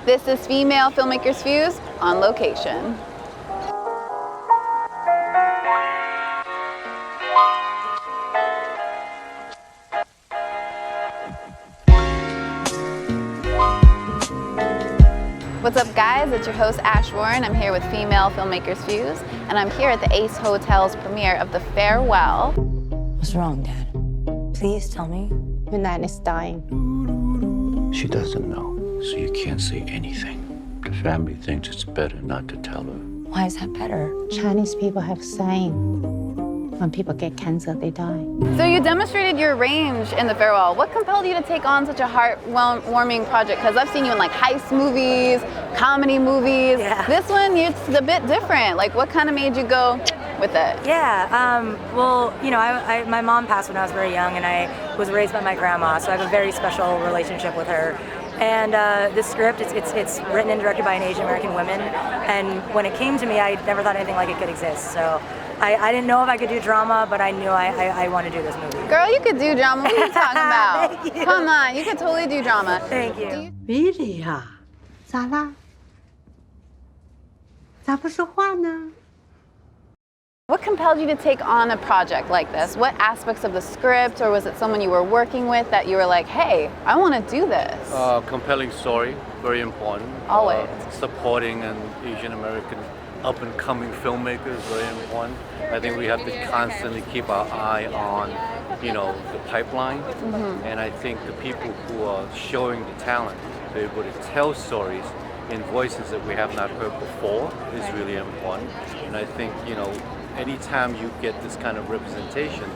This is Female Filmmakers Views on location. What's up guys, it's your host Ash Warren. I'm here with Female Filmmakers Views and I'm here at the Ace Hotel's premiere of The Farewell. What's wrong, Dad? Please tell me. Your nan is dying. She doesn't know, so you can't say anything. The family thinks it's better not to tell her. Why is that better? Chinese people have saying, when people get cancer, they die. So you demonstrated your range in The Farewell. What compelled you to take on such a heart-warming project? Because I've seen you in like heist movies, comedy movies. Yeah. This one, it's a bit different. Like what kind of made you go with it? Yeah, well, you know, my mom passed when I was very young and I was raised by my grandma, so I have a very special relationship with her. And the script, it's written and directed by an Asian American woman, and when it came to me, I never thought anything like it could exist. So I didn't know if I could do drama, but I knew I want to do this movie. Girl, you could do drama. What are you talking about? Thank you. Come on, you could totally do drama. Thank you. Really 啊？咋啦？咋不说话呢？ What compelled you to take on a project like this? What aspects of the script, or was it someone you were working with that you were like, hey, I want to do this? Compelling story, very important. Always. Supporting an Asian American up-and-coming filmmaker is very important. I think we have to constantly keep our eye on, you know, the pipeline. And I think the people who are showing the talent, they're able to tell stories in voices that we have not heard before is really important. And I think, you know, anytime you get this kind of representation,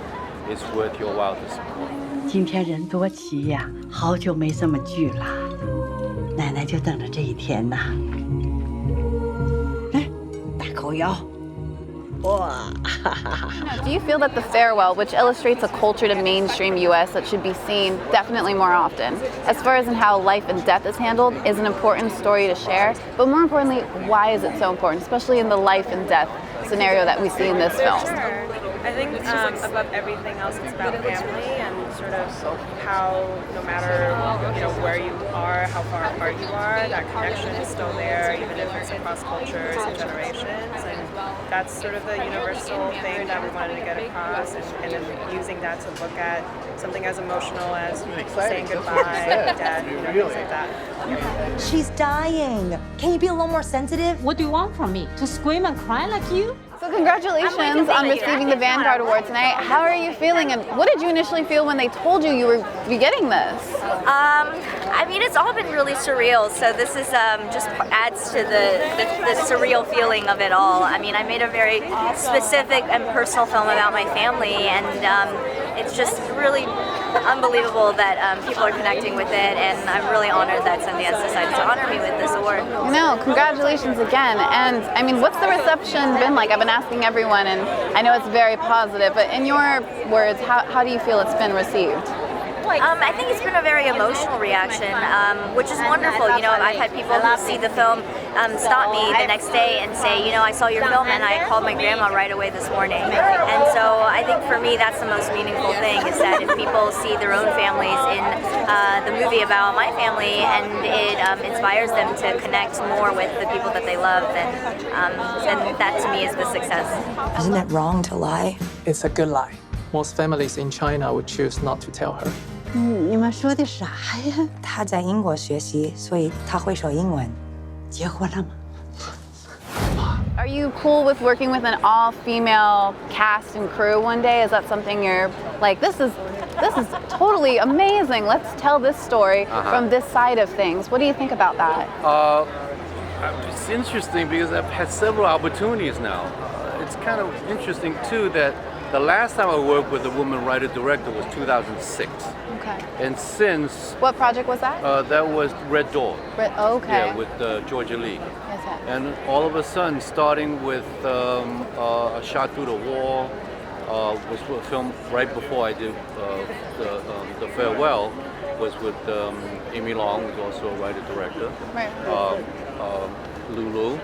it's worth your while to support. 今天人多齐呀，好久没这么聚了，奶奶就等着这一天呐。来，大口咬，哇！ Do you feel that The Farewell, which illustrates a culture to mainstream US that should be seen definitely more often, as far as in how life and death is handled, is an important story to share, but more importantly, why is it so important, especially in the life and death scenario that we see in this film? Sure. I think above everything else, it's about family and sort of how no matter where you are, how far apart you are, that connection is still there, even if it's across cultures and generations. And that's sort of the universal thing that we wanted to get across, and then using that to look at something as emotional as saying goodbye, death, things like that. She's dying. Can you be a little more sensitive? What do you want from me? To scream and cry like you? So congratulations on receiving the Vanguard Award tonight. How are you feeling, and what did you initially feel when they told you you were getting this? I mean, it's all been really surreal, so this is just adds to the surreal feeling of it all. I mean, I made a very specific and personal film about my family, and it's just really unbelievable that people are connecting with it, and I'm really honored that Sundance decided to honor me with this award. No, congratulations again. And I mean, what's the reception been like? I've been asking everyone, and I know it's very positive, but in your words, how do you feel it's been received? I think it's been a very emotional reaction, which is wonderful. You know, I've had people who see the film stop me the next day and say, you know, I saw your film and I called my grandma right away this morning. And so I think for me that's the most meaningful thing, is that if people see their own families in the movie about my family and it inspires them to connect more with the people that they love, then that to me is the success. Isn't it wrong to lie? It's a good lie. Most families in China would choose not to tell her. 你们说的啥呀？她在英国学习，所以她会说英文。结婚了吗？ Are you cool with working with an all-female cast and crew one day? Is that something you're like, this is totally amazing. Let's tell this story from this side of things. What do you think about that? It's interesting because I've had several opportunities now. It's kind of interesting too that the last time I worked with a woman writer-director was 2006. Okay. And since... What project was that? That was Red Door. Okay. Yeah, with Georgia Lee. Yes, yes. And all of a sudden, starting with A Shot Through the Wall, was a film right before I did the Farewell, was with Amy Long, who's also a writer-director. Right. Lulu.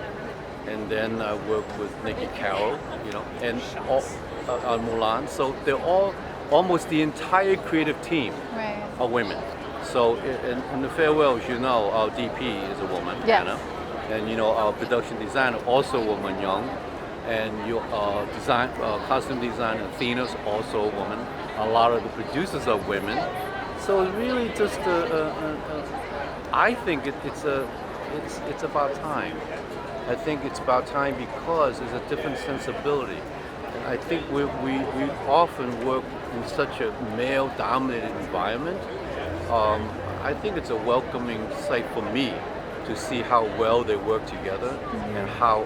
And then I worked with Nikki Carroll, and on Mulan. So they're all, almost the entire creative team are women. So in the farewells, you know, our DP is a woman, Yes. you know, and you know our production designer also a woman, Young, and your costume designer Athena's also a woman. A lot of the producers are women, so it's really just I think it's about time. I think it's about time because there's a different sensibility. And I think we often work in such a male-dominated environment. I think it's a welcoming sight for me to see how well they work together and how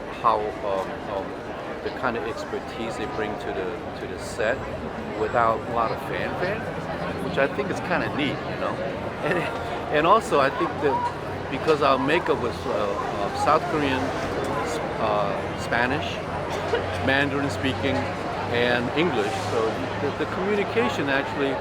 the kind of expertise they bring to the set without a lot of fanfare, which I think is kind of neat, you know. And also I think that because our makeup was South Korean, Spanish, Mandarin speaking, and English, so the communication actually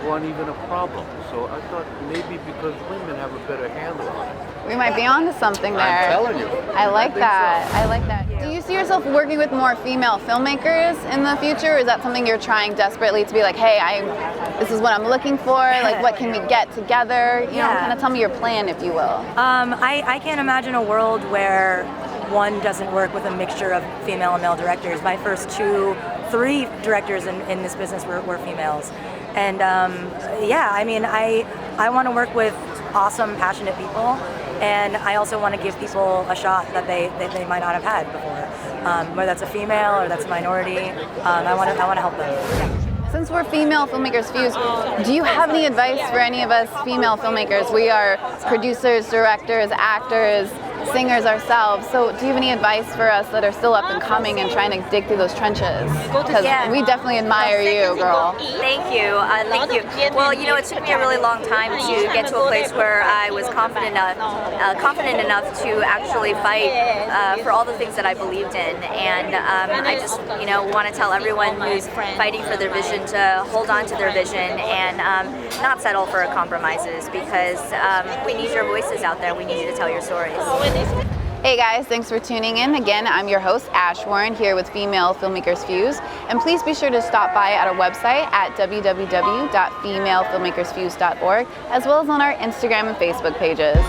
wasn't even a problem. So I thought maybe because women have a better handle on it. We might be onto something there. I'm telling you. I like think that. so. I like that. Do you see yourself working with more female filmmakers in the future? Or is that something you're trying desperately to be like, hey, this is what I'm looking for. Like, what can we get together? You know, kind of tell me your plan, if you will. I can't imagine a world where one doesn't work with a mixture of female and male directors. My first 3 directors in this business were females. And yeah, I mean, I want to work with awesome, passionate people, and I also want to give people a shot that they might not have had before. Whether that's a female or that's a minority, I want to help them. Since we're female filmmakers Fuse, do you have any advice for any of us female filmmakers? We are producers, directors, actors, singers ourselves. So do you have any advice for us that are still up and coming and trying to dig through those trenches? Because we definitely admire you, girl. Thank you. Thank you. Well, you know, it took me a really long time to get to a place where I was confident enough to actually fight for all the things that I believed in. And I just, you know, want to tell everyone who's fighting for their vision to hold on to their vision and not settle for compromises, because we need your voices out there. We need you to tell your stories. Hey guys, thanks for tuning in. Again, I'm your host, Ash Warren, here with Female Filmmakers Fuse. And please be sure to stop by at our website at www.femalefilmakersfuse.org, as well as on our Instagram and Facebook pages.